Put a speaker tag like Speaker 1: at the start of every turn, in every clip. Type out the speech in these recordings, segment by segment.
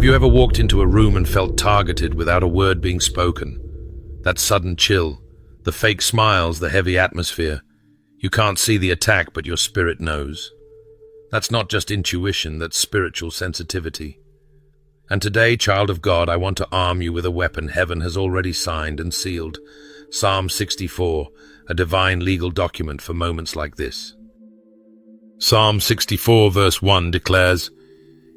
Speaker 1: Have you ever walked into a room and felt targeted without a word being spoken? That sudden chill, the fake smiles, the heavy atmosphere. You can't see the attack, but your spirit knows. That's not just intuition, that's spiritual sensitivity. And today, child of God, I want to arm you with a weapon heaven has already signed and sealed. Psalm 64, a divine legal document for moments like this. Psalm 64 verse 1 declares,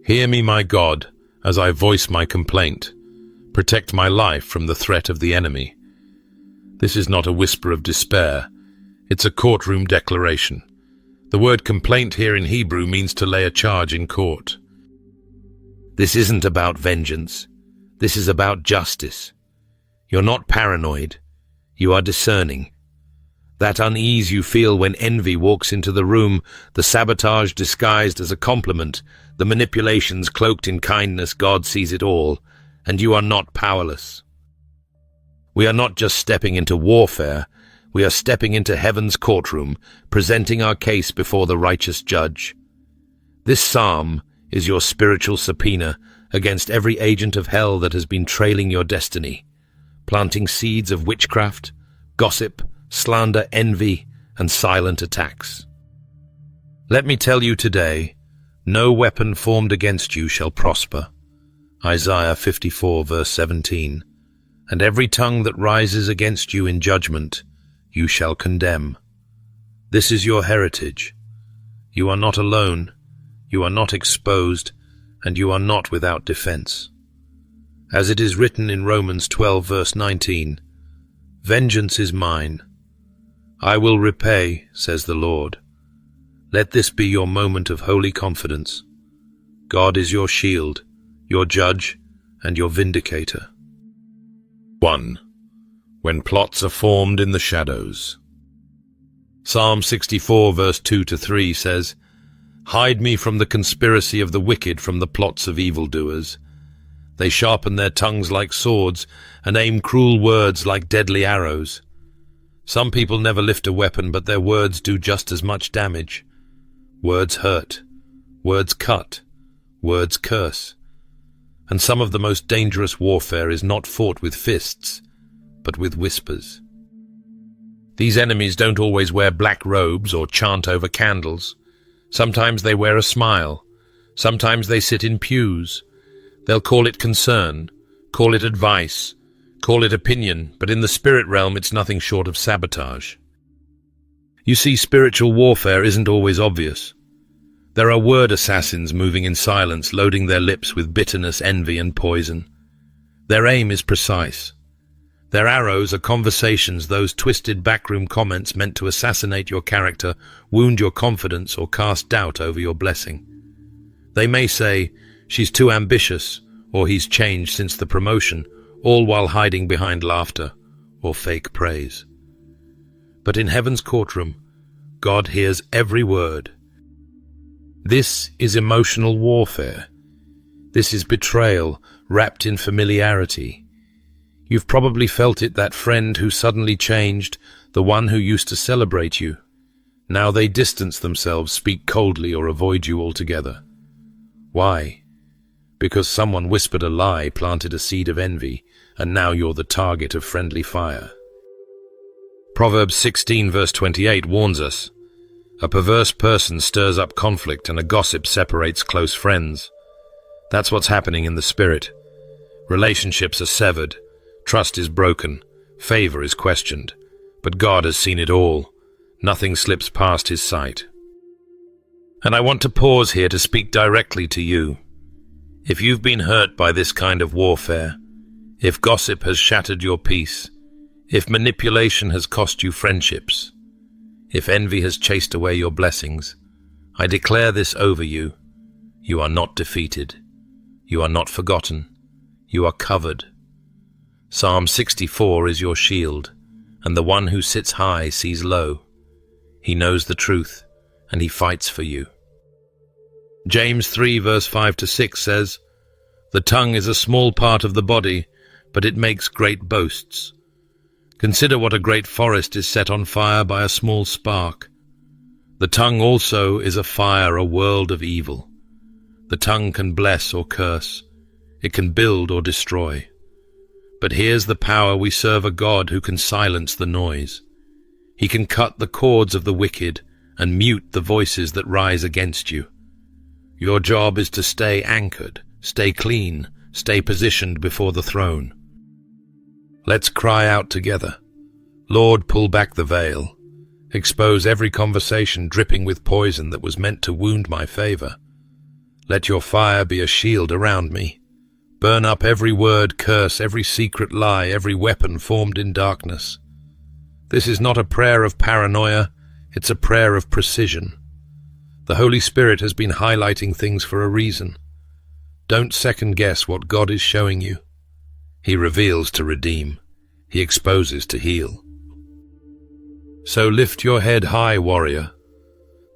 Speaker 1: "Hear me, my God, as I voice my complaint. Protect my life from the threat of the enemy." This is not a whisper of despair. It's a courtroom declaration. The word complaint here in Hebrew means to lay a charge in court. This isn't about vengeance. This is about justice. You're not paranoid. You are discerning. That unease you feel when envy walks into the room, the sabotage disguised as a compliment, the manipulations cloaked in kindness, God sees it all, and you are not powerless. We are not just stepping into warfare, we are stepping into heaven's courtroom, presenting our case before the righteous judge. This psalm is your spiritual subpoena against every agent of hell that has been trailing your destiny, planting seeds of witchcraft, gossip, slander, envy, and silent attacks. Let me tell you today, no weapon formed against you shall prosper. Isaiah 54 verse 17. And every tongue that rises against you in judgment, you shall condemn. This is your heritage. You are not alone, you are not exposed, and you are not without defense. As it is written in Romans 12 verse 19, "Vengeance is mine. I will repay, says the Lord." Let this be your moment of holy confidence. God is your shield, your judge, and your vindicator. 1. When plots are formed in the shadows. Psalm 64 verse 2-3 says, "Hide me from the conspiracy of the wicked, from the plots of evildoers. They sharpen their tongues like swords and aim cruel words like deadly arrows." Some people never lift a weapon, but their words do just as much damage. Words hurt. Words cut. Words curse. And some of the most dangerous warfare is not fought with fists, but with whispers. These enemies don't always wear black robes or chant over candles. Sometimes they wear a smile. Sometimes they sit in pews. They'll call it concern, call it advice, call it opinion, but in the spirit realm it's nothing short of sabotage. You see, spiritual warfare isn't always obvious. There are word assassins moving in silence, loading their lips with bitterness, envy, and poison. Their aim is precise. Their arrows are conversations, those twisted backroom comments meant to assassinate your character, wound your confidence, or cast doubt over your blessing. They may say, "She's too ambitious," or "He's changed since the promotion," all while hiding behind laughter or fake praise. But in heaven's courtroom, God hears every word. This is emotional warfare. This is betrayal wrapped in familiarity. You've probably felt it, that friend who suddenly changed, the one who used to celebrate you. Now they distance themselves, speak coldly, or avoid you altogether. Why? Because someone whispered a lie, planted a seed of envy, and now you're the target of friendly fire. Proverbs 16 verse 28 warns us, "A perverse person stirs up conflict, and a gossip separates close friends." That's what's happening in the spirit. Relationships are severed, trust is broken, favor is questioned, but God has seen it all. Nothing slips past his sight. And I want to pause here to speak directly to you. If you've been hurt by this kind of warfare, if gossip has shattered your peace, if manipulation has cost you friendships, if envy has chased away your blessings, I declare this over you. You are not defeated. You are not forgotten. You are covered. Psalm 64 is your shield, and the one who sits high sees low. He knows the truth, and he fights for you. James 3 verse 5-6 says, "The tongue is a small part of the body, but it makes great boasts. Consider what a great forest is set on fire by a small spark. The tongue also is a fire, a world of evil. The tongue can bless or curse. It can build or destroy. But here's the power: we serve a God who can silence the noise. He can cut the cords of the wicked and mute the voices that rise against you. Your job is to stay anchored, stay clean, stay positioned before the throne. Let's cry out together. Lord, pull back the veil. Expose every conversation dripping with poison that was meant to wound my favor. Let your fire be a shield around me. Burn up every word curse, every secret lie, every weapon formed in darkness. This is not a prayer of paranoia, it's a prayer of precision. The Holy Spirit has been highlighting things for a reason. Don't second-guess what God is showing you. He reveals to redeem. He exposes to heal. So lift your head high, warrior.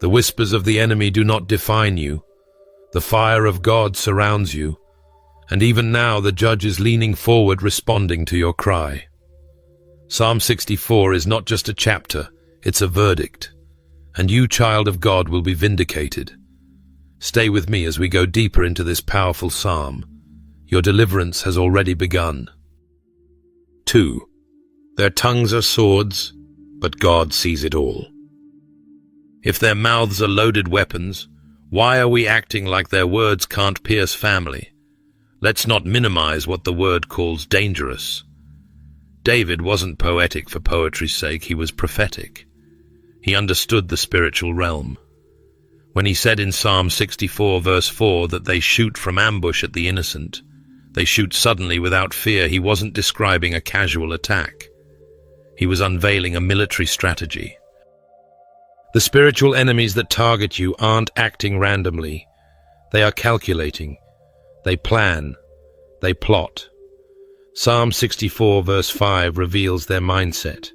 Speaker 1: The whispers of the enemy do not define you. The fire of God surrounds you. And even now the judge is leaning forward, responding to your cry. Psalm 64 is not just a chapter, it's a verdict. And you, child of God, will be vindicated. Stay with me as we go deeper into this powerful psalm. Your deliverance has already begun. 2. Their tongues are swords, but God sees it all. If their mouths are loaded weapons, why are we acting like their words can't pierce family? Let's not minimize what the word calls dangerous. David wasn't poetic for poetry's sake, he was prophetic. He understood the spiritual realm. When he said in Psalm 64 verse 4 that they shoot from ambush at the innocent, they shoot suddenly without fear, he wasn't describing a casual attack. He was unveiling a military strategy. The spiritual enemies that target you aren't acting randomly. They are calculating. They plan. They plot. Psalm 64 verse 5 reveals their mindset.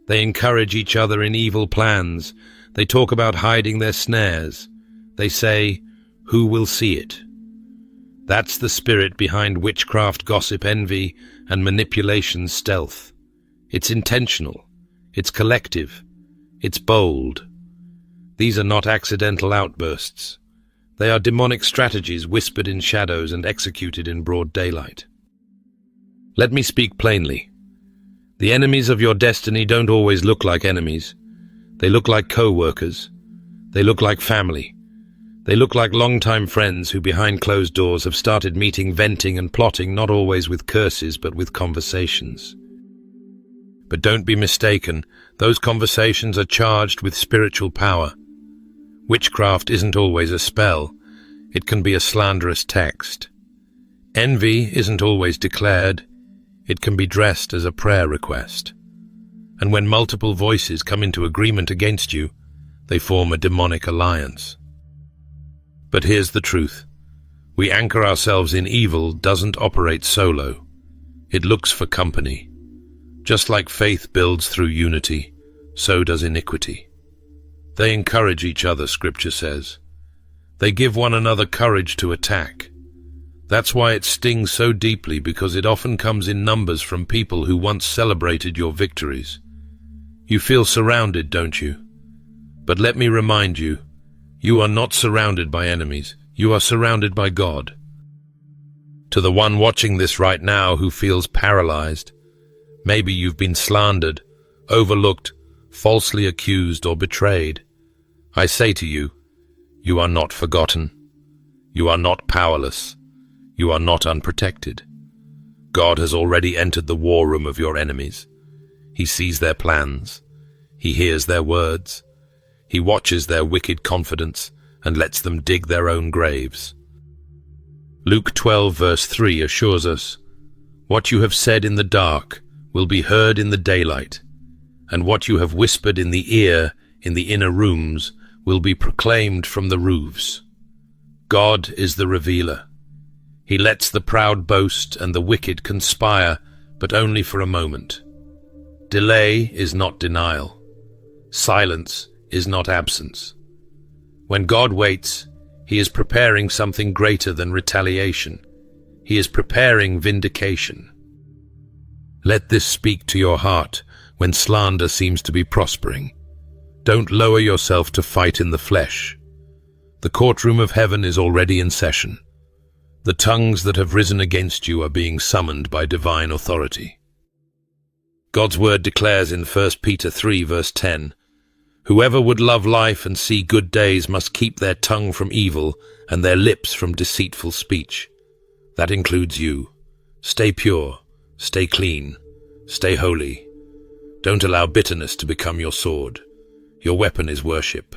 Speaker 1: They encourage each other in evil plans. They talk about hiding their snares. They say, "Who will see it?" That's the spirit behind witchcraft, gossip, envy, and manipulation stealth. It's intentional. It's collective. It's bold. These are not accidental outbursts. They are demonic strategies whispered in shadows and executed in broad daylight. Let me speak plainly. The enemies of your destiny don't always look like enemies. They look like co-workers. They look like family. They look like longtime friends who behind closed doors have started meeting, venting and plotting, not always with curses but with conversations. But don't be mistaken, those conversations are charged with spiritual power. Witchcraft isn't always a spell. It can be a slanderous text. Envy isn't always declared. It can be dressed as a prayer request. And when multiple voices come into agreement against you, they form a demonic alliance. But here's the truth. We anchor ourselves in evil doesn't operate solo. It looks for company. Just like faith builds through unity, so does iniquity. They encourage each other, Scripture says. They give one another courage to attack. That's why it stings so deeply, because it often comes in numbers from people who once celebrated your victories. You feel surrounded, don't you? But let me remind you, you are not surrounded by enemies. You are surrounded by God. To the one watching this right now who feels paralyzed, maybe you've been slandered, overlooked, falsely accused or betrayed. I say to you, you are not forgotten. You are not powerless. You are not unprotected. God has already entered the war room of your enemies. He sees their plans. He hears their words. He watches their wicked confidence and lets them dig their own graves. Luke 12 verse 3 assures us, "What you have said in the dark will be heard in the daylight, and what you have whispered in the ear in the inner rooms will be proclaimed from the roofs." God is the revealer. He lets the proud boast and the wicked conspire, but only for a moment. Delay is not denial. Silence is not absence. When God waits, He is preparing something greater than retaliation. He is preparing vindication. Let this speak to your heart when slander seems to be prospering. Don't lower yourself to fight in the flesh. The courtroom of heaven is already in session. The tongues that have risen against you are being summoned by divine authority. God's word declares in 1 Peter 3 verse 10, "Whoever would love life and see good days must keep their tongue from evil and their lips from deceitful speech." That includes you. Stay pure, stay clean, stay holy. Don't allow bitterness to become your sword. Your weapon is worship.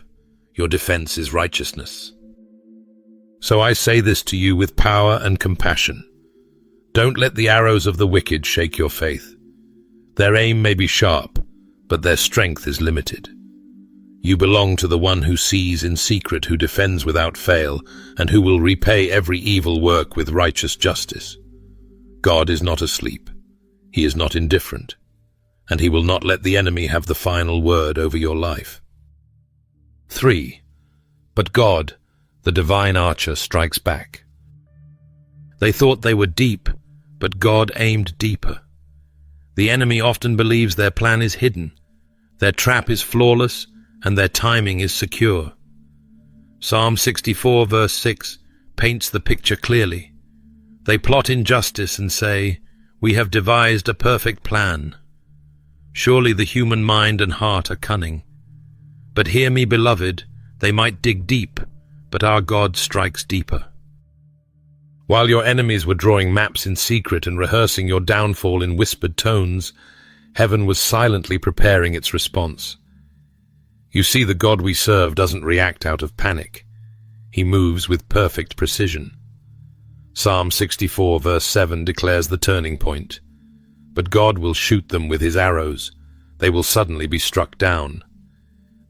Speaker 1: Your defense is righteousness. So I say this to you with power and compassion. Don't let the arrows of the wicked shake your faith. Their aim may be sharp, but their strength is limited. You belong to the one who sees in secret, who defends without fail, and who will repay every evil work with righteous justice. God is not asleep. He is not indifferent, and he will not let the enemy have the final word over your life. 3. But God, the divine archer, strikes back. They thought they were deep, but God aimed deeper. The enemy often believes their plan is hidden, their trap is flawless, and their timing is secure. Psalm 64 verse 6 paints the picture clearly. They plot injustice and say, "We have devised a perfect plan." Surely the human mind and heart are cunning. But hear me, beloved, they might dig deep, but our God strikes deeper. While your enemies were drawing maps in secret and rehearsing your downfall in whispered tones, heaven was silently preparing its response. You see, the God we serve doesn't react out of panic. He moves with perfect precision. Psalm 64 verse 7 declares the turning point. But God will shoot them with his arrows. They will suddenly be struck down.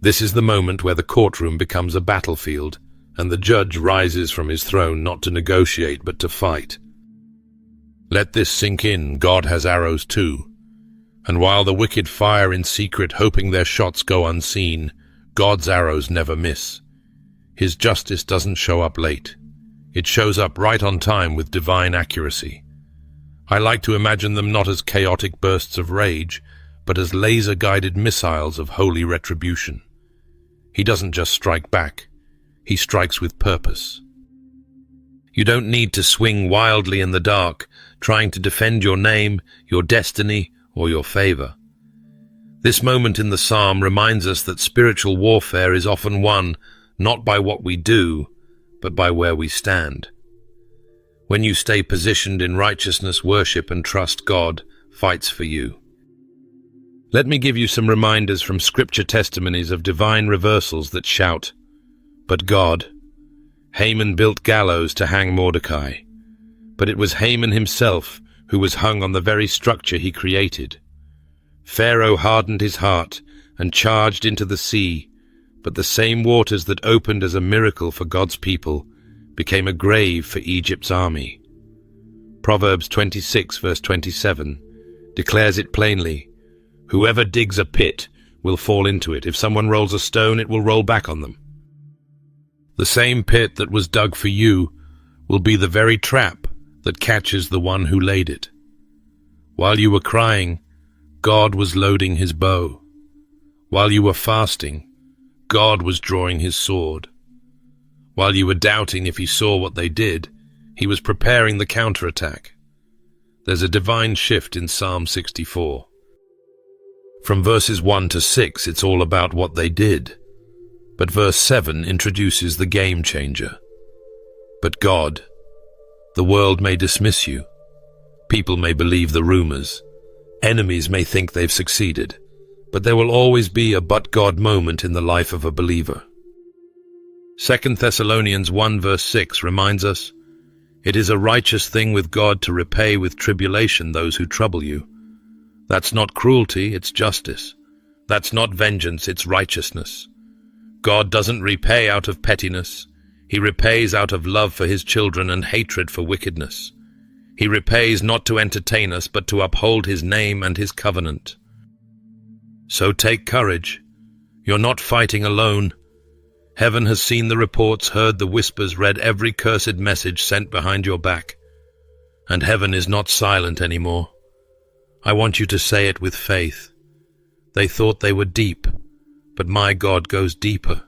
Speaker 1: This is the moment where the courtroom becomes a battlefield, and the judge rises from his throne not to negotiate but to fight. Let this sink in. God has arrows too. And while the wicked fire in secret, hoping their shots go unseen, God's arrows never miss. His justice doesn't show up late. It shows up right on time with divine accuracy. I like to imagine them not as chaotic bursts of rage, but as laser-guided missiles of holy retribution. He doesn't just strike back. He strikes with purpose. You don't need to swing wildly in the dark, trying to defend your name, your destiny, or your favor. This moment in the psalm reminds us that spiritual warfare is often won not by what we do, but by where we stand. When you stay positioned in righteousness, worship, and trust, God fights for you. Let me give you some reminders from scripture testimonies of divine reversals that shout, "But God." Haman built gallows to hang Mordecai, but it was Haman himself who was hung on the very structure he created. Pharaoh hardened his heart and charged into the sea, but the same waters that opened as a miracle for God's people became a grave for Egypt's army. Proverbs 26 verse 27 declares it plainly, "Whoever digs a pit will fall into it. If someone rolls a stone, it will roll back on them." The same pit that was dug for you will be the very trap that catches the one who laid it. While you were crying, God was loading his bow. While you were fasting, God was drawing his sword. While you were doubting if he saw what they did, he was preparing the counterattack. There's a divine shift in Psalm 64. From verses 1 to 6, it's all about what they did. But verse 7 introduces the game changer. But God, the world may dismiss you. People may believe the rumors. Enemies may think they've succeeded. But there will always be a but God moment in the life of a believer. 2 Thessalonians 1 verse 6 reminds us, "It is a righteous thing with God to repay with tribulation those who trouble you." That's not cruelty, it's justice. That's not vengeance, it's righteousness. God doesn't repay out of pettiness. He repays out of love for his children and hatred for wickedness. He repays not to entertain us, but to uphold his name and his covenant. So take courage. You're not fighting alone. Heaven has seen the reports, heard the whispers, read every cursed message sent behind your back. And heaven is not silent anymore. I want you to say it with faith. They thought they were deep, but my God goes deeper.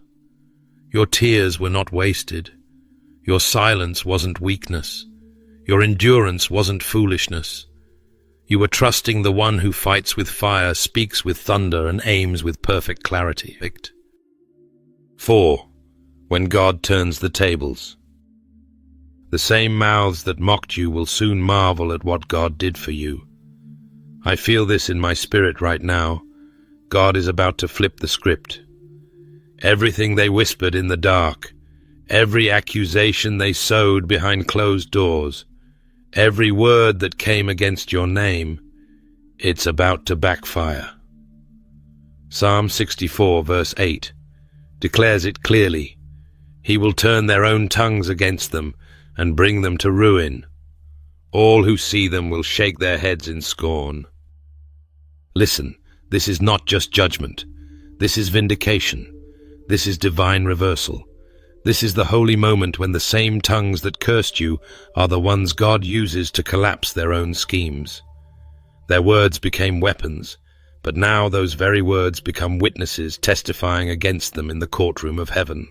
Speaker 1: Your tears were not wasted. Your silence wasn't weakness. Your endurance wasn't foolishness. You were trusting the one who fights with fire, speaks with thunder, and aims with perfect clarity. 4. When God turns the tables. The same mouths that mocked you will soon marvel at what God did for you. I feel this in my spirit right now. God is about to flip the script. Everything they whispered in the dark, every accusation they sowed behind closed doors, every word that came against your name, it's about to backfire. Psalm 64 verse 8 declares it clearly. He will turn their own tongues against them and bring them to ruin. All who see them will shake their heads in scorn. Listen, this is not just judgment. This is vindication. This is divine reversal. This is the holy moment when the same tongues that cursed you are the ones God uses to collapse their own schemes. Their words became weapons, but now those very words become witnesses testifying against them in the courtroom of heaven.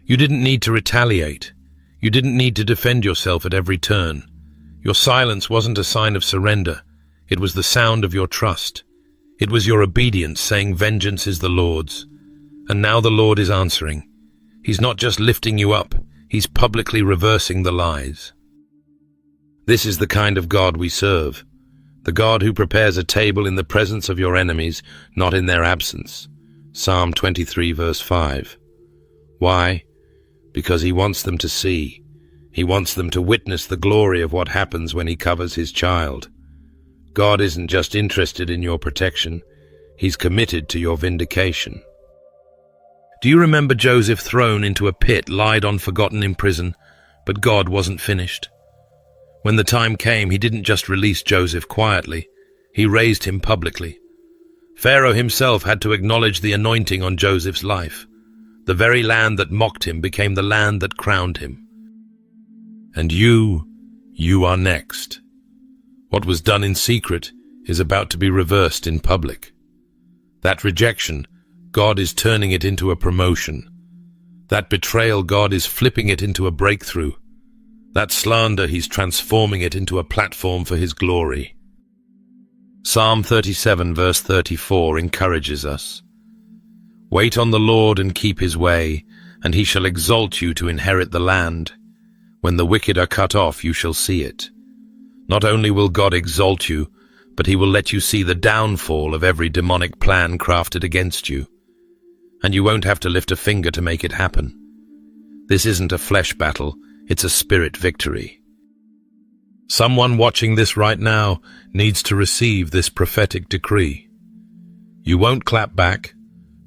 Speaker 1: You didn't need to retaliate. You didn't need to defend yourself at every turn. Your silence wasn't a sign of surrender. It was the sound of your trust. It was your obedience saying, "Vengeance is the Lord's." And now the Lord is answering. He's not just lifting you up, he's publicly reversing the lies. This is the kind of God we serve. The God who prepares a table in the presence of your enemies, not in their absence. Psalm 23 verse 5. Why? Because he wants them to see. He wants them to witness the glory of what happens when he covers his child. God isn't just interested in your protection, he's committed to your vindication. Do you remember Joseph thrown into a pit, lied on, forgotten in prison, but God wasn't finished? When the time came, he didn't just release Joseph quietly, he raised him publicly. Pharaoh himself had to acknowledge the anointing on Joseph's life. The very land that mocked him became the land that crowned him. And you are next. What was done in secret is about to be reversed in public. That rejection, God is turning it into a promotion. That betrayal, God is flipping it into a breakthrough. That slander, he's transforming it into a platform for his glory. Psalm 37 verse 34 encourages us. Wait on the Lord and keep his way, and he shall exalt you to inherit the land. When the wicked are cut off, you shall see it. Not only will God exalt you, but he will let you see the downfall of every demonic plan crafted against you. And you won't have to lift a finger to make it happen. This isn't a flesh battle, it's a spirit victory. Someone watching this right now needs to receive this prophetic decree. You won't clap back.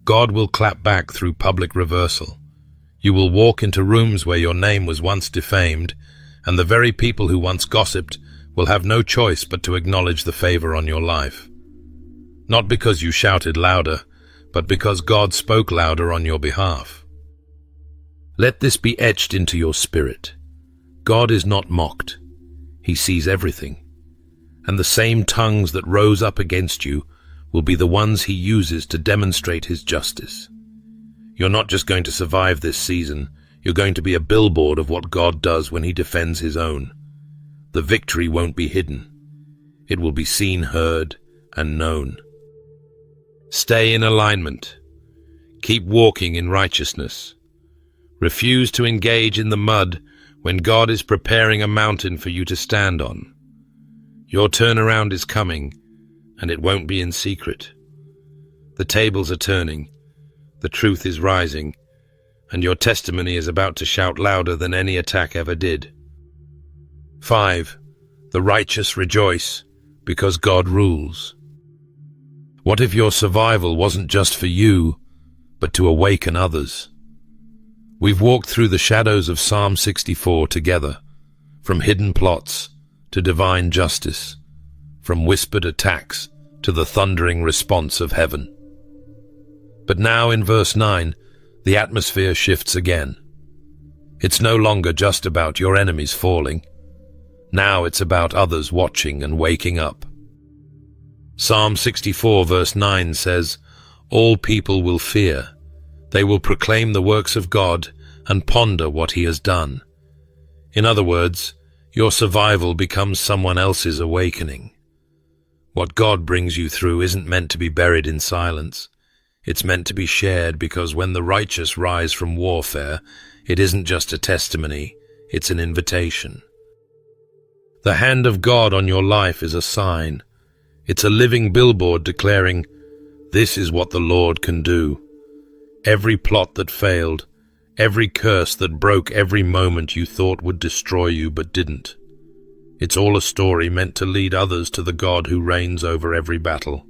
Speaker 1: God will clap back through public reversal. You will walk into rooms where your name was once defamed, and the very people who once gossiped will have no choice but to acknowledge the favor on your life. Not because you shouted louder, but because God spoke louder on your behalf. Let this be etched into your spirit. God is not mocked. He sees everything. And the same tongues that rose up against you will be the ones he uses to demonstrate his justice. You're not just going to survive this season, you're going to be a billboard of what God does when he defends his own. The victory won't be hidden. It will be seen, heard, and known. Stay in alignment. Keep walking in righteousness. Refuse to engage in the mud when God is preparing a mountain for you to stand on. Your turnaround is coming, and it won't be in secret. The tables are turning, the truth is rising, and your testimony is about to shout louder than any attack ever did. 5. The righteous rejoice, because God rules. What if your survival wasn't just for you, but to awaken others? We've walked through the shadows of Psalm 64 together, from hidden plots to divine justice, from whispered attacks to the thundering response of heaven. But now in verse 9, the atmosphere shifts again. It's no longer just about your enemies falling. Now it's about others watching and waking up. Psalm 64 verse 9 says, "All people will fear. They will proclaim the works of God and ponder what he has done." In other words, Your survival becomes someone else's awakening. What God brings you through isn't meant to be buried in silence. It's meant to be shared, because when the righteous rise from warfare, it isn't just a testimony, it's an invitation. The hand of God on your life is a sign. It's a living billboard declaring, "This is what the Lord can do." Every plot that failed, every curse that broke every moment you thought would destroy you but didn't. It's all a story meant to lead others to the God who reigns over every battle.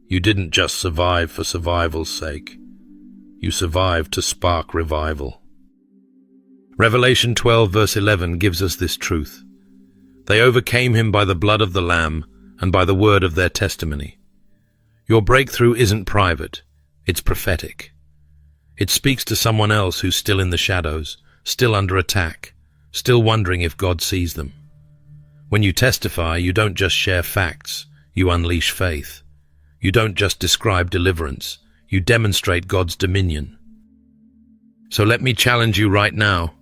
Speaker 1: You didn't just survive for survival's sake. You survived to spark revival. Revelation 12 verse 11 gives us this truth. They overcame him by the blood of the Lamb and by the word of their testimony. Your breakthrough isn't private, it's prophetic. It speaks to someone else who's still in the shadows, still under attack, still wondering if God sees them. When you testify, you don't just share facts, you unleash faith. You don't just describe deliverance, you demonstrate God's dominion. So let me challenge you right now.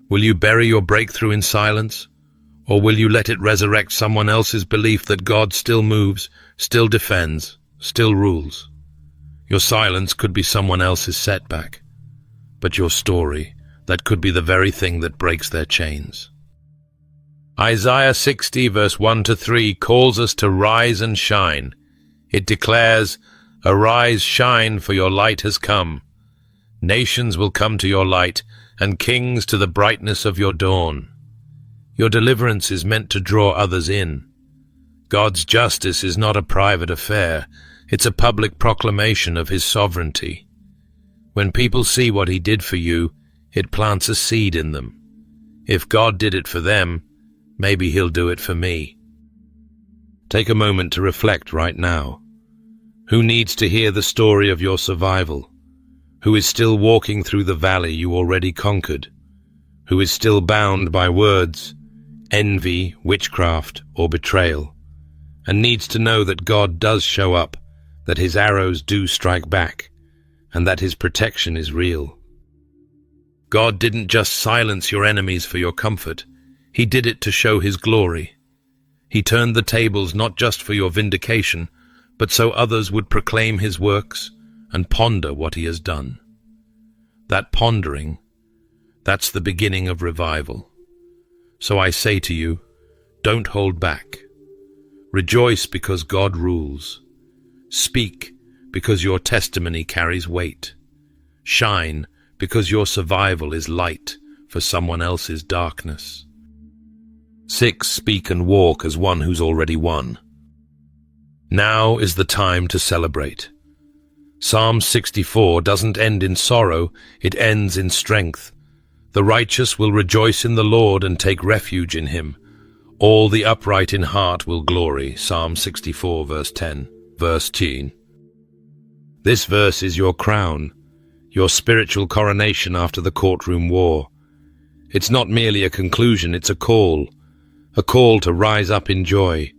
Speaker 1: Will you bury your breakthrough in silence? Or will you let it resurrect someone else's belief that God still moves, still defends, still rules? Your silence could be someone else's setback, but your story, that could be the very thing that breaks their chains. Isaiah 60 verse 1-3 calls us to rise and shine. It declares, "Arise, shine, for your light has come. Nations will come to your light, and kings to the brightness of your dawn." Your deliverance is meant to draw others in. God's justice is not a private affair. It's a public proclamation of his sovereignty. When people see what he did for you, it plants a seed in them. If God did it for them, maybe he'll do it for me. Take a moment to reflect right now. Who needs to hear the story of your survival? Who is still walking through the valley you already conquered? Who is still bound by words, envy, witchcraft, or betrayal, and needs to know that God does show up, that his arrows do strike back, and that his protection is real? God didn't just silence your enemies for your comfort. He did it to show his glory. He turned the tables not just for your vindication, but so others would proclaim his works and ponder what he has done. That pondering, that's the beginning of revival. So I say to you, don't hold back. Rejoice because God rules. Speak because your testimony carries weight. Shine because your survival is light for someone else's darkness. 6. Speak and walk as one who's already won. Now is the time to celebrate. Psalm 64 doesn't end in sorrow, it ends in strength. The righteous will rejoice in the Lord and take refuge in him. All the upright in heart will glory. Psalm 64 verse 10. Verse 10. This verse is your crown, your spiritual coronation after the courtroom war. It's not merely a conclusion, it's a call to rise up in joy,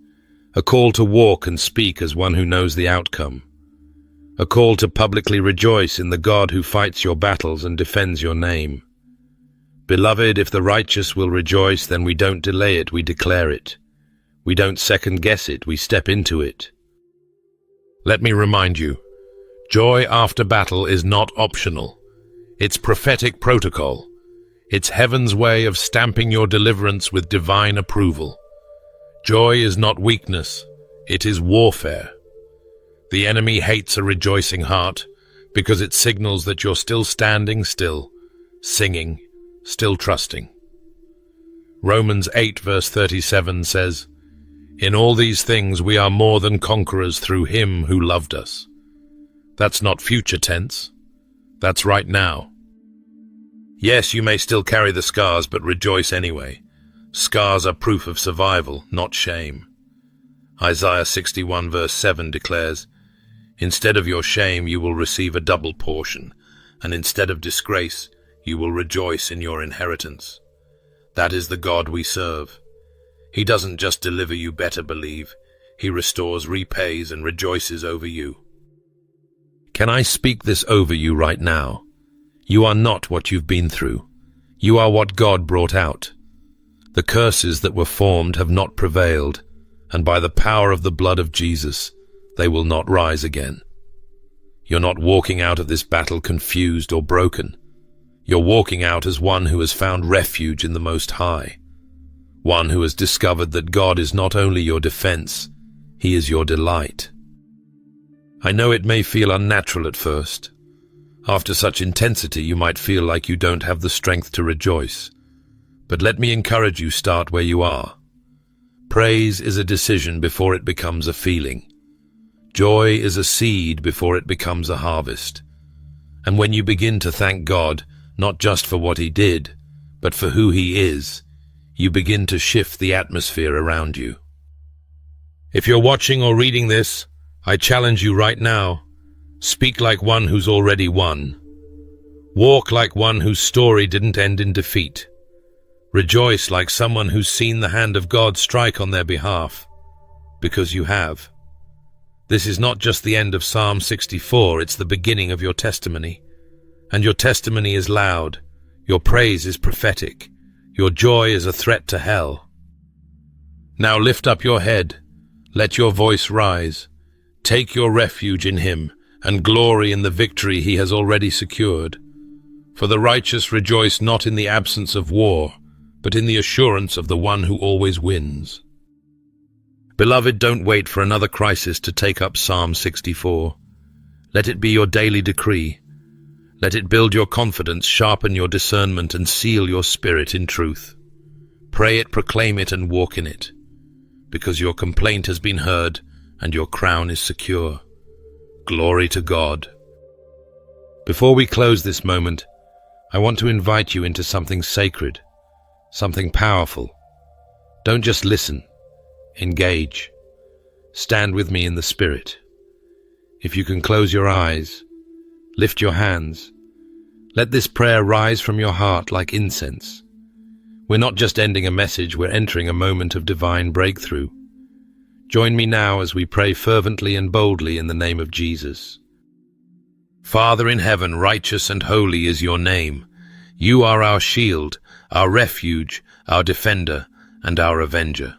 Speaker 1: a call to walk and speak as one who knows the outcome, a call to publicly rejoice in the God who fights your battles and defends your name. Beloved, if the righteous will rejoice, then we don't delay it, we declare it. We don't second-guess it, we step into it. Let me remind you, joy after battle is not optional. It's prophetic protocol. It's heaven's way of stamping your deliverance with divine approval. Joy is not weakness, it is warfare. The enemy hates a rejoicing heart because it signals that you're still standing still, singing, still trusting. Romans 8 verse 37 says, "In all these things we are more than conquerors through him who loved us." That's not future tense. That's right now. Yes, you may still carry the scars, but rejoice anyway. Scars are proof of survival, not shame. Isaiah 61 verse 7 declares, "Instead of your shame you will receive a double portion, and instead of disgrace you will rejoice in your inheritance." That is the God we serve. He doesn't just deliver you better believe. He restores, repays, and rejoices over you. Can I speak this over you right now? You are not what you've been through. You are what God brought out. The curses that were formed have not prevailed, and by the power of the blood of Jesus, they will not rise again. You're not walking out of this battle confused or broken. You're walking out as one who has found refuge in the Most High, one who has discovered that God is not only your defense, He is your delight. I know it may feel unnatural at first. After such intensity, you might feel like you don't have the strength to rejoice. But let me encourage you, start where you are. Praise is a decision before it becomes a feeling. Joy is a seed before it becomes a harvest. And when you begin to thank God, not just for what He did, but for who He is, you begin to shift the atmosphere around you. If you're watching or reading this, I challenge you right now, speak like one who's already won. Walk like one whose story didn't end in defeat. Rejoice like someone who's seen the hand of God strike on their behalf, because you have. This is not just the end of Psalm 64, it's the beginning of your testimony. And your testimony is loud, your praise is prophetic, your joy is a threat to hell. Now lift up your head, let your voice rise, take your refuge in Him, and glory in the victory He has already secured. For the righteous rejoice not in the absence of war, but in the assurance of the one who always wins. Beloved, don't wait for another crisis to take up Psalm 64. Let it be your daily decree. Let it build your confidence, sharpen your discernment, and seal your spirit in truth. Pray it, proclaim it, and walk in it, because your complaint has been heard and your crown is secure. Glory to God. Before we close this moment, I want to invite you into something sacred, something powerful. Don't just listen. Engage. Stand with me in the Spirit. If you can close your eyes, lift your hands. Let this prayer rise from your heart like incense. We're not just ending a message, we're entering a moment of divine breakthrough. Join me now as we pray fervently and boldly in the name of Jesus. Father in heaven, righteous and holy is your name. You are our shield, our refuge, our defender, and our avenger.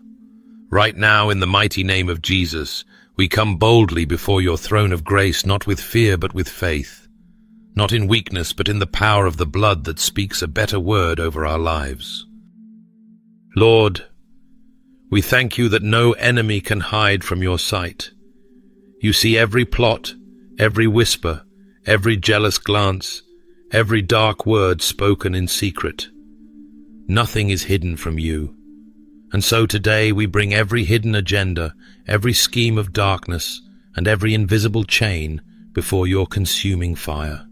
Speaker 1: Right now, in the mighty name of Jesus, we come boldly before your throne of grace, not with fear but with faith, not in weakness but in the power of the blood that speaks a better word over our lives. Lord, we thank you that no enemy can hide from your sight. You see every plot, every whisper, every jealous glance, every dark word spoken in secret. Nothing is hidden from you. And so today we bring every hidden agenda, every scheme of darkness, and every invisible chain before your consuming fire.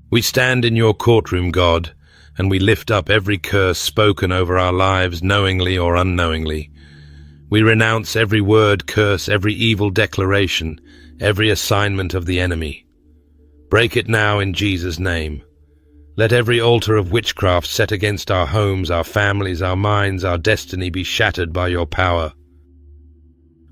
Speaker 1: We stand in your courtroom, God, and we lift up every curse spoken over our lives, knowingly or unknowingly. We renounce every word curse, every evil declaration, every assignment of the enemy. Break it now in Jesus' name. Let every altar of witchcraft set against our homes, our families, our minds, our destiny be shattered by your power.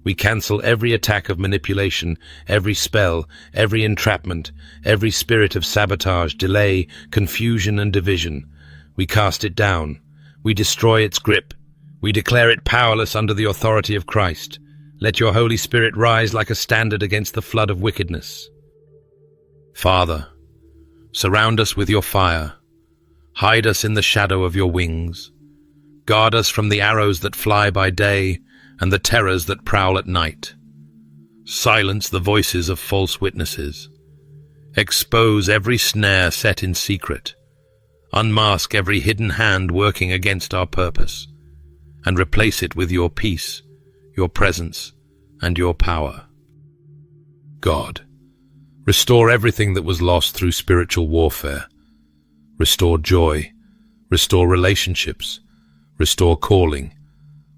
Speaker 1: We cancel every attack of manipulation, every spell, every entrapment, every spirit of sabotage, delay, confusion, and division. We cast it down. We destroy its grip. We declare it powerless under the authority of Christ. Let your Holy Spirit rise like a standard against the flood of wickedness. Father, surround us with your fire. Hide us in the shadow of your wings. Guard us from the arrows that fly by day and the terrors that prowl at night. Silence the voices of false witnesses. Expose every snare set in secret. Unmask every hidden hand working against our purpose, and replace it with your peace, your presence, and your power. God, restore everything that was lost through spiritual warfare. Restore joy, restore relationships, restore calling,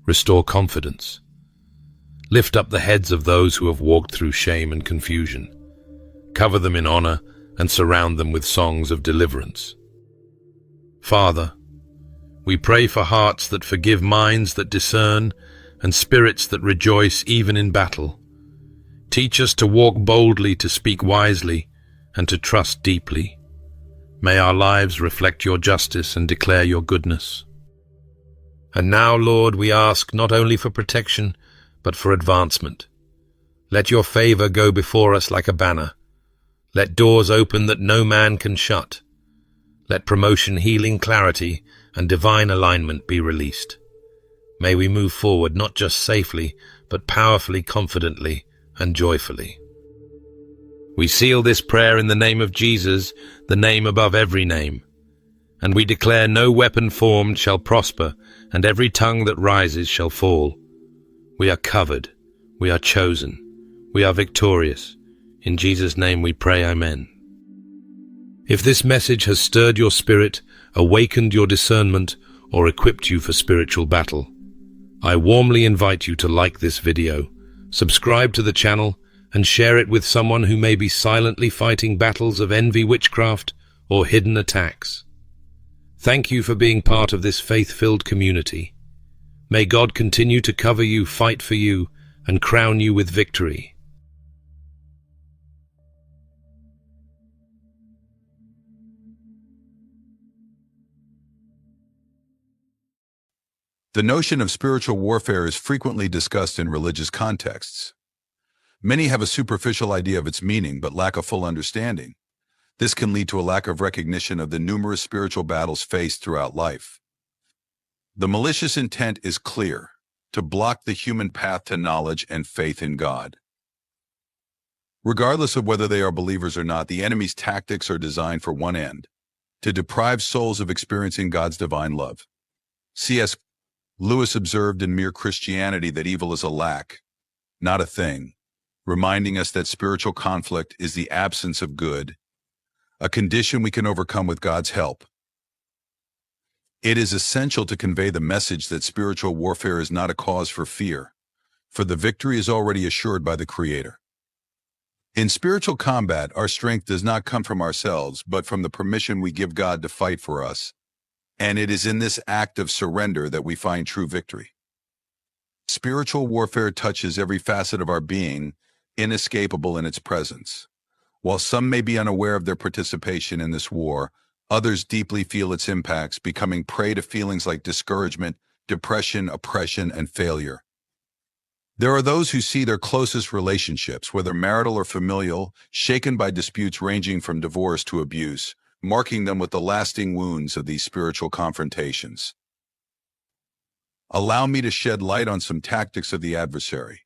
Speaker 1: restore confidence. Lift up the heads of those who have walked through shame and confusion. Cover them in honor and surround them with songs of deliverance. Father, we pray for hearts that forgive, minds that discern, and spirits that rejoice even in battle. Teach us to walk boldly, to speak wisely, and to trust deeply. May our lives reflect your justice and declare your goodness. And now, Lord, we ask not only for protection, but for advancement. Let your favor go before us like a banner. Let doors open that no man can shut. Let promotion, healing, clarity, and divine alignment be released. May we move forward not just safely, but powerfully, confidently, and joyfully. We seal this prayer in the name of Jesus, the name above every name. And we declare no weapon formed shall prosper, and every tongue that rises shall fall. We are covered. We are chosen. We are victorious. In Jesus' name we pray, Amen. If this message has stirred your spirit, awakened your discernment, or equipped you for spiritual battle, I warmly invite you to like this video, subscribe to the channel, and share it with someone who may be silently fighting battles of envy, witchcraft, or hidden attacks. Thank you for being part of this faith-filled community. May God continue to cover you, fight for you, and crown you with victory.
Speaker 2: The notion of spiritual warfare is frequently discussed in religious contexts. Many have a superficial idea of its meaning but lack a full understanding. This can lead to a lack of recognition of the numerous spiritual battles faced throughout life. The malicious intent is clear: to block the human path to knowledge and faith in God. Regardless of whether they are believers or not, the enemy's tactics are designed for one end: to deprive souls of experiencing God's divine love. C.S. Lewis observed in Mere Christianity that evil is a lack, not a thing, reminding us that spiritual conflict is the absence of good, a condition we can overcome with God's help. It is essential to convey the message that spiritual warfare is not a cause for fear, for the victory is already assured by the Creator. In spiritual combat, our strength does not come from ourselves, but from the permission we give God to fight for us. And it is in this act of surrender that we find true victory. Spiritual warfare touches every facet of our being, inescapable in its presence. While some may be unaware of their participation in this war, others deeply feel its impacts, becoming prey to feelings like discouragement, depression, oppression, and failure. There are those who see their closest relationships, whether marital or familial, shaken by disputes ranging from divorce to abuse, marking them with the lasting wounds of these spiritual confrontations. Allow me to shed light on some tactics of the adversary.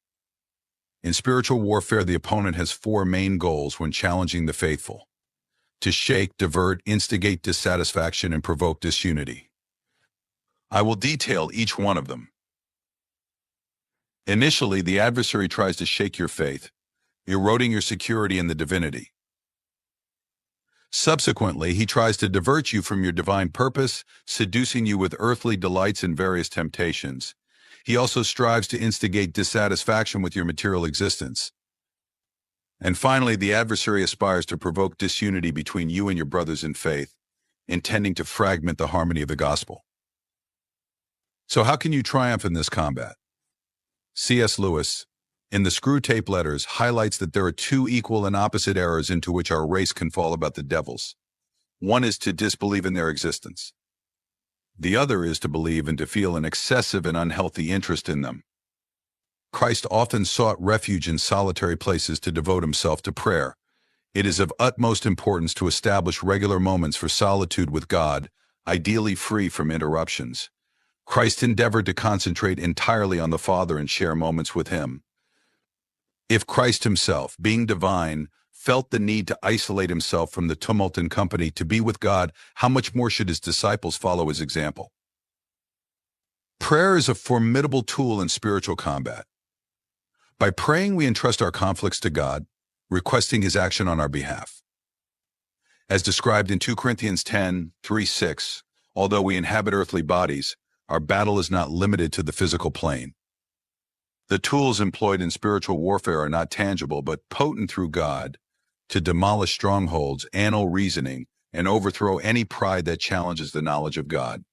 Speaker 2: In spiritual warfare, the opponent has four main goals when challenging the faithful: to shake, divert, instigate dissatisfaction, and provoke disunity. I will detail each one of them. Initially, the adversary tries to shake your faith, eroding your security in the divinity. Subsequently, he tries to divert you from your divine purpose, seducing you with earthly delights and various temptations. He also strives to instigate dissatisfaction with your material existence. And finally, the adversary aspires to provoke disunity between you and your brothers in faith, intending to fragment the harmony of the gospel. So how can you triumph in this combat? C.S. Lewis, in the Screw Tape Letters, highlights that there are two equal and opposite errors into which our race can fall about the devils. One is to disbelieve in their existence. The other is to believe and to feel an excessive and unhealthy interest in them. Christ often sought refuge in solitary places to devote himself to prayer. It is of utmost importance to establish regular moments for solitude with God, ideally free from interruptions. Christ endeavored to concentrate entirely on the Father and share moments with him. If Christ himself, being divine, felt the need to isolate himself from the tumult and company to be with God, how much more should his disciples follow his example? Prayer is a formidable tool in spiritual combat. By praying, we entrust our conflicts to God, requesting his action on our behalf. As described in 2 Corinthians 10:3-6, although we inhabit earthly bodies, our battle is not limited to the physical plane. The tools employed in spiritual warfare are not tangible, but potent through God to demolish strongholds, annul reasoning, and overthrow any pride that challenges the knowledge of God.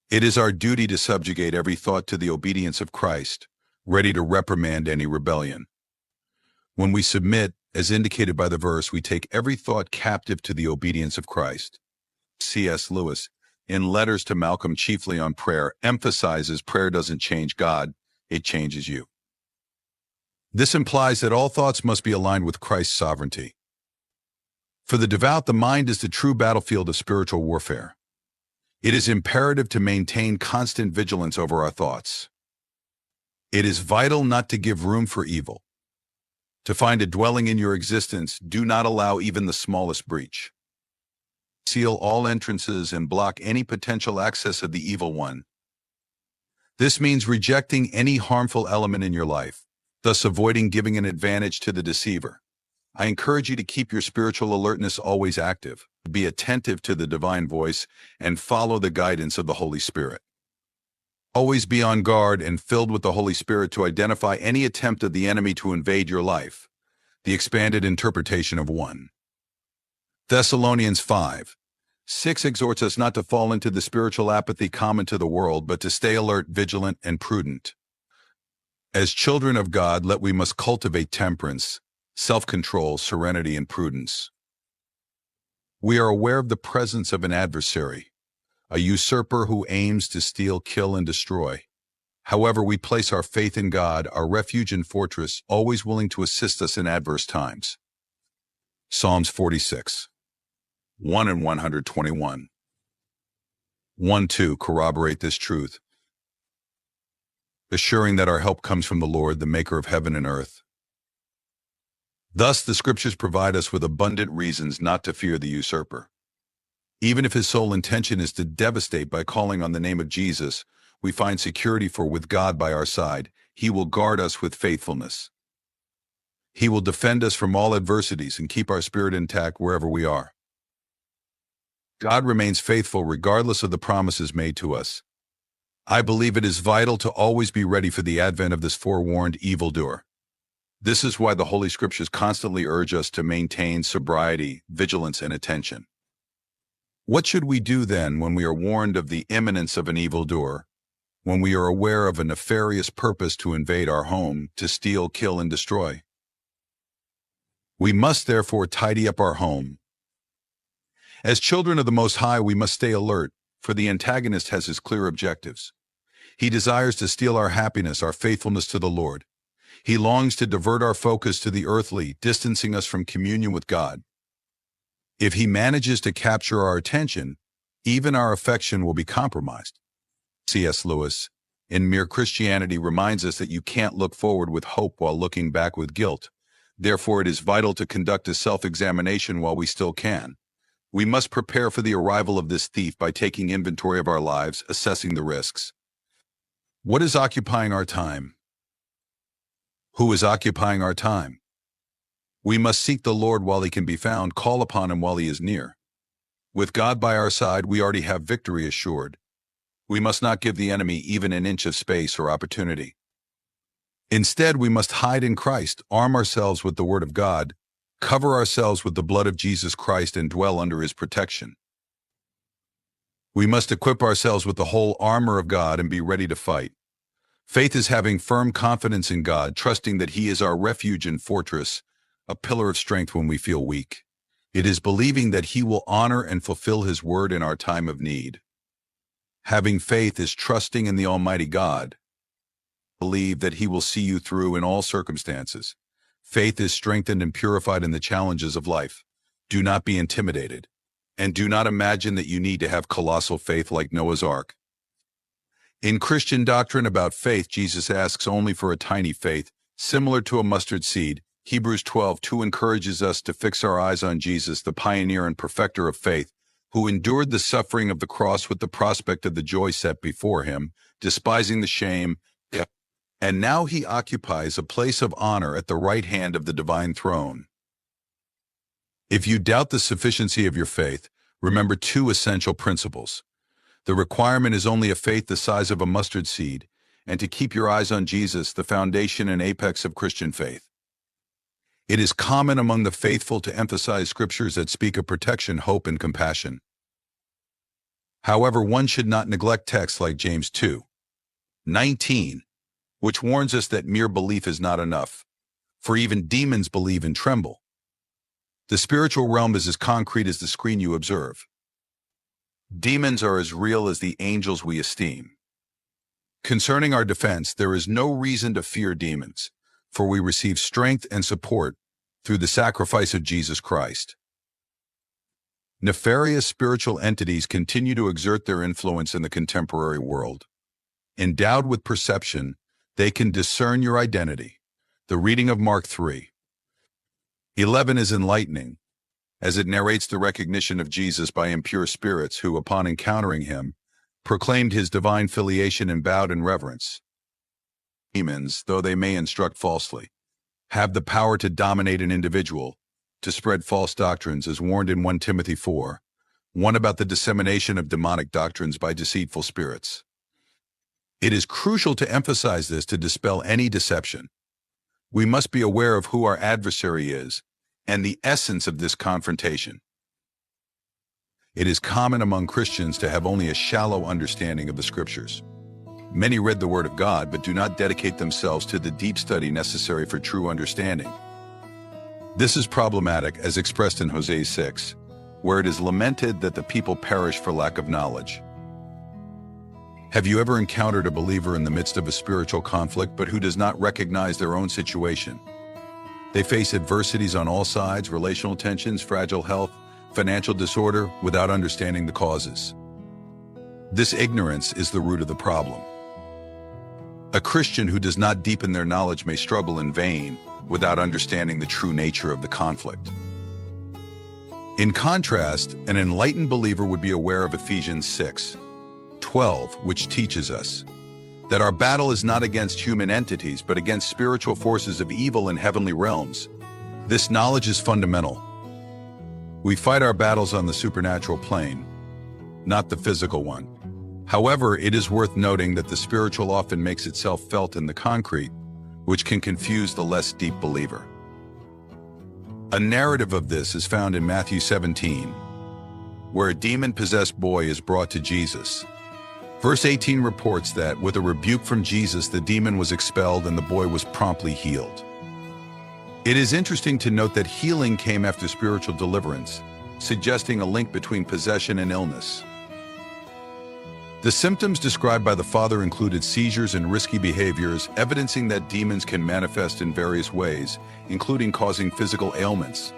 Speaker 2: It is our duty to subjugate every thought to the obedience of Christ, ready to reprimand any rebellion. When we submit, as indicated by the verse, we take every thought captive to the obedience of Christ. C.S. Lewis, in letters to Malcolm chiefly on prayer, emphasizes prayer doesn't change God, it changes you. This implies that all thoughts must be aligned with Christ's sovereignty. For the devout, the mind is the true battlefield of spiritual warfare. It is imperative to maintain constant vigilance over our thoughts. It is vital not to give room for evil. To find a dwelling in your existence, do not allow even the smallest breach. Seal all entrances and block any potential access of the evil one. This means rejecting any harmful element in your life, thus avoiding giving an advantage to the deceiver. I encourage you to keep your spiritual alertness always active, be attentive to the divine voice, and follow the guidance of the Holy Spirit. Always be on guard and filled with the Holy Spirit to identify any attempt of the enemy to invade your life. The expanded interpretation of 1 Thessalonians 5:6 exhorts us not to fall into the spiritual apathy common to the world, but to stay alert, vigilant, and prudent. As children of God, we must cultivate temperance, self-control, serenity, and prudence. We are aware of the presence of an adversary, a usurper who aims to steal, kill, and destroy. However, we place our faith in God, our refuge and fortress, always willing to assist us in adverse times. Psalms 46:1 and 121. 1-2 corroborate this truth, assuring that our help comes from the Lord, the maker of heaven and earth. Thus, the scriptures provide us with abundant reasons not to fear the usurper. Even if his sole intention is to devastate by calling on the name of Jesus, we find security, for with God by our side, he will guard us with faithfulness. He will defend us from all adversities and keep our spirit intact wherever we are. God remains faithful regardless of the promises made to us. I believe it is vital to always be ready for the advent of this forewarned evildoer. This is why the Holy Scriptures constantly urge us to maintain sobriety, vigilance, and attention. What should we do then when we are warned of the imminence of an evildoer, when we are aware of a nefarious purpose to invade our home, to steal, kill, and destroy? We must therefore tidy up our home. As children of the Most High, we must stay alert, for the antagonist has his clear objectives. He desires to steal our happiness, our faithfulness to the Lord. He longs to divert our focus to the earthly, distancing us from communion with God. If he manages to capture our attention, even our affection will be compromised. C.S. Lewis, in Mere Christianity, reminds us that you can't look forward with hope while looking back with guilt. Therefore, it is vital to conduct a self-examination while we still can. We must prepare for the arrival of this thief by taking inventory of our lives, assessing the risks. What is occupying our time? Who is occupying our time? We must seek the Lord while he can be found, call upon him while he is near. With God by our side, we already have victory assured. We must not give the enemy even an inch of space or opportunity. Instead, we must hide in Christ, arm ourselves with the Word of God, cover ourselves with the blood of Jesus Christ, and dwell under his protection. We must equip ourselves with the whole armor of God and be ready to fight. Faith is having firm confidence in God, trusting that he is our refuge and fortress, a pillar of strength when we feel weak. It is believing that he will honor and fulfill his word in our time of need. Having faith is trusting in the Almighty God. Believe that he will see you through in all circumstances. Faith is strengthened and purified in the challenges of life. Do not be intimidated, and do not imagine that you need to have colossal faith like Noah's Ark. In Christian doctrine about faith, Jesus asks only for a tiny faith, similar to a mustard seed. Hebrews 12:2 encourages us to fix our eyes on Jesus, the pioneer and perfecter of faith, who endured the suffering of the cross with the prospect of the joy set before him, despising the shame, and now he occupies a place of honor at the right hand of the divine throne. If you doubt the sufficiency of your faith, remember two essential principles. The requirement is only a faith the size of a mustard seed, and to keep your eyes on Jesus, the foundation and apex of Christian faith. It is common among the faithful to emphasize scriptures that speak of protection, hope, and compassion. However, one should not neglect texts like James 2:19, which warns us that mere belief is not enough, for even demons believe and tremble. The spiritual realm is as concrete as the screen you observe. Demons are as real as the angels we esteem. Concerning our defense, there is no reason to fear demons, for we receive strength and support through the sacrifice of Jesus Christ. Nefarious spiritual entities continue to exert their influence in the contemporary world. Endowed with perception, they can discern your identity. The reading of Mark 3:11 is enlightening, as it narrates the recognition of Jesus by impure spirits who, upon encountering him, proclaimed his divine filiation and bowed in reverence. Demons, though they may instruct falsely, have the power to dominate an individual, to spread false doctrines, as warned in 1 Timothy 4:1 about the dissemination of demonic doctrines by deceitful spirits. It is crucial to emphasize this to dispel any deception. We must be aware of who our adversary is and the essence of this confrontation. It is common among Christians to have only a shallow understanding of the Scriptures. Many read the Word of God but do not dedicate themselves to the deep study necessary for true understanding. This is problematic as expressed in Hosea 6, where it is lamented that the people perish for lack of knowledge. Have you ever encountered a believer in the midst of a spiritual conflict but who does not recognize their own situation? They face adversities on all sides, relational tensions, fragile health, financial disorder, without understanding the causes. This ignorance is the root of the problem. A Christian who does not deepen their knowledge may struggle in vain without understanding the true nature of the conflict. In contrast, an enlightened believer would be aware of Ephesians 6:12, which teaches us that our battle is not against human entities, but against spiritual forces of evil in heavenly realms. This knowledge is fundamental. We fight our battles on the supernatural plane, not the physical one. However, it is worth noting that the spiritual often makes itself felt in the concrete, which can confuse the less deep believer. A narrative of this is found in Matthew 17, where a demon-possessed boy is brought to Jesus. Verse 18 reports that, with a rebuke from Jesus, the demon was expelled and the boy was promptly healed. It is interesting to note that healing came after spiritual deliverance, suggesting a link between possession and illness. The symptoms described by the father included seizures and risky behaviors, evidencing that demons can manifest in various ways, including causing physical ailments.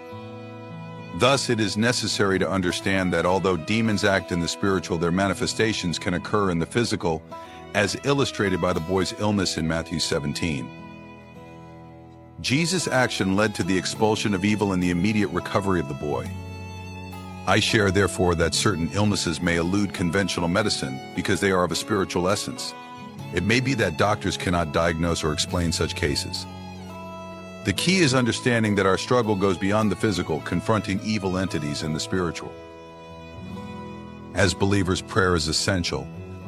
Speaker 2: Thus, it is necessary to understand that although demons act in the spiritual, their manifestations can occur in the physical, as illustrated by the boy's illness in Matthew 17. Jesus' action led to the expulsion of evil and the immediate recovery of the boy. I share, therefore, that certain illnesses may elude conventional medicine because they are of a spiritual essence. It may be that doctors cannot diagnose or explain such cases. The key is understanding that our struggle goes beyond the physical, confronting evil entities in the spiritual. As believers, prayer is essential,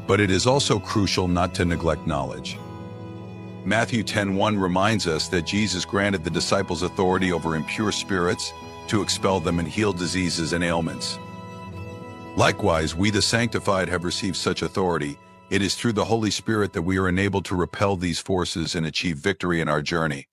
Speaker 2: but it is also crucial not to neglect knowledge. Matthew 10:1 reminds us that Jesus granted the disciples authority over impure spirits to expel them and heal diseases and ailments. Likewise, we the sanctified have received such authority. It is through the Holy Spirit that we are enabled to repel these forces and achieve victory in our journey.